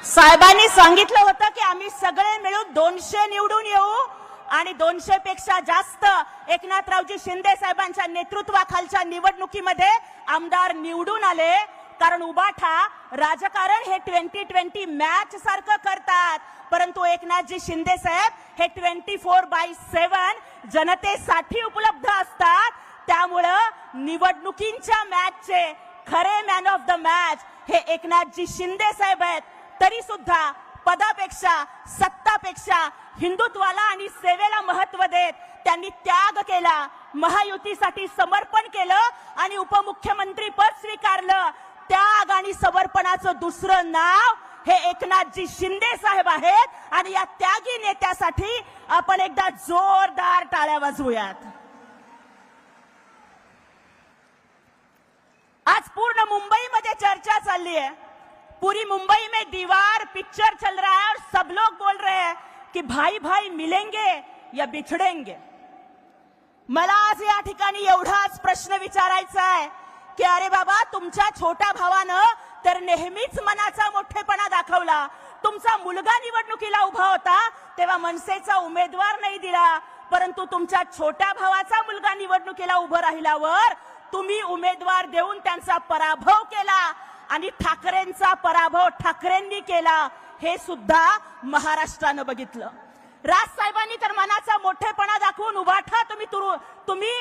साहेबांनी सांगितलं होतं की आम्ही सगळे मिळून 200 निवडून येऊ आणि 200 पेक्षा जास्त एकनाथरावजी शिंदे साहेबांच्या नेतृत्वाखालच्या निवडणुकीमध्ये आमदार निवडून आले। कारण उबाठा राजकारण हे 2020 मॅच सारखं करतात, परंतु एकनाथजी शिंदे साहेब हे 24/7 जनतेसाठी उपलब्ध असतात। त्यामुळे निवडणुकींच्या मॅचचे खरे मॅन ऑफ द मॅच हे एकनाथजी शिंदे साहेब आहेत। तरी सुद्धा पदापेक्षा सत्तापेक्षा हिंदुत्वाला आणि सेवेला महत्त्व देत त्यांनी त्याग केला, महायुतीसाठी समर्पण केलं आणि उपमुख्यमंत्री पद स्वीकारलं। त्याग आणि समर्पणाचं दुसरं नाव हे एकनाथजी शिंदे साहेब आहेत आणि या त्यागी नेत्यासाठी आपण एकदा जोरदार टाळ्या वाजवूयात। आज पूर्ण मुंबई में चर्चा चल रही है, पूरी मुंबई में दीवार पिक्चर चल रहा है और सब लोग बोल रहे हैं कि भाई भाई मिलेंगे या बिछड़ेंगे। मला आज या ठिकाणी एवढाच प्रश्न विचारायचा आहे की अरे बाबा, तुमच्या छोट्या भावानं तर नेहमीच मनाचा मोठेपणा दाखवला। तुमचा मुलगा निवडणुकीला उभा होता तेव्हा मनसेचा उमेदवार नाही दिला, परंतु तुमच्या छोट्या भावाचा मुलगा निवडणुकीला उभा राहिल्यावर तुम्ही उमेदवार देऊन त्यांचा पराभव केला आणि ठाकरेंचा पराभव ठाकरेंनी केला। हे सुद्धा महाराष्ट्रानं बघितलं। राज साहेबांनी तर मनाचा मोठेपणा दाखवून उभाठा तुम्ही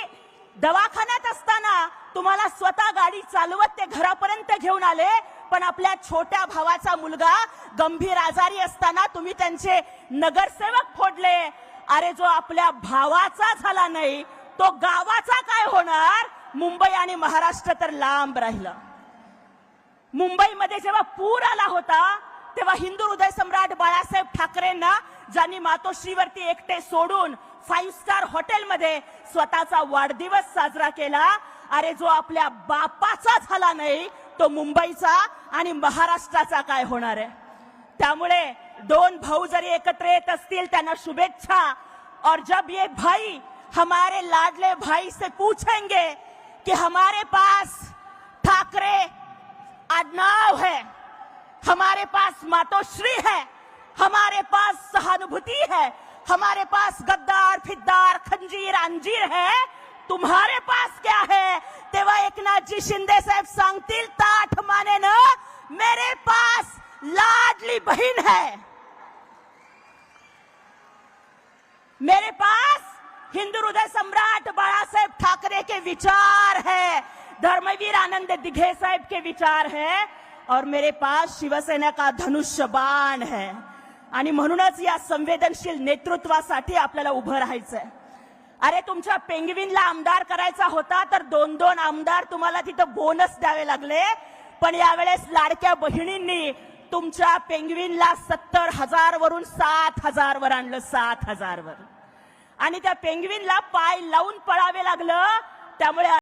दवाखान्यात असताना तुम्हाला स्वतः गाडी चालवत ते घरापर्यंत घेऊन आले, पण आपल्या छोट्या भावाचा मुलगा गंभीर आजारी असताना तुम्ही त्यांचे नगरसेवक फोडले। अरे, जो आपल्या भावाचा झाला नाही तो गावाचा काय होणार? मुंबई आणि महाराष्ट्र तर लांब राहिलं। मुंबईमध्ये जेव्हा पूर आला होता तेव्हा हिंदू हृदय सम्राट बाळासाहेब ठाकरेंना ज्यांनी मातोश्रीवरती एकटे सोडून 5 स्टार हॉटेलमध्ये स्वतःचा वाढदिवस साजरा केला, अरे जो आपल्या बापाचा झाला नाही तो मुंबईचा आणि महाराष्ट्राचा काय होणार आहे? त्यामुळे दोन भाऊ जरी एकत्र येत असतील त्यांना शुभेच्छा। और जब ये भाई हमारे लाडले भाई से पूछेंगे कि हमारे पास ठाकरे आडनाव है, हमारे पास मातोश्री है, हमारे पास सहानुभूति है, हमारे पास गद्दार फिद्दार खंजीर अंजीर है, तुम्हारे पास क्या है? तेव्हा एकनाथजी शिंदे साहेब सांगतील ताठ मानेनं, मेरे पास लाडली बहीण है, मेरे पास हिंदू हृदय सम्राट बाळासाहेब ठाकरे के विचार है, धर्मवीर आनंद दिघे साहेब के विचार है, और मेरे पास शिवसेना का धनुष्य बाण है। आणि म्हणूनच या संवेदनशील नेतृत्वासाठी आपल्याला उभं राहायचंय। अरे, तुमच्या पेंगविनला आमदार करायचा होता तर 2-2 आमदार तुम्हाला तिथं बोनस द्यावे लागले, पण यावेळेस लाडक्या बहिणींनी तुमच्या पेंगविनला 70,000 वरून 7,000 वर आणलं, 7,000 वर। आणि त्या पेंगविनला पाय लावून पळावे लागलं। त्यामुळे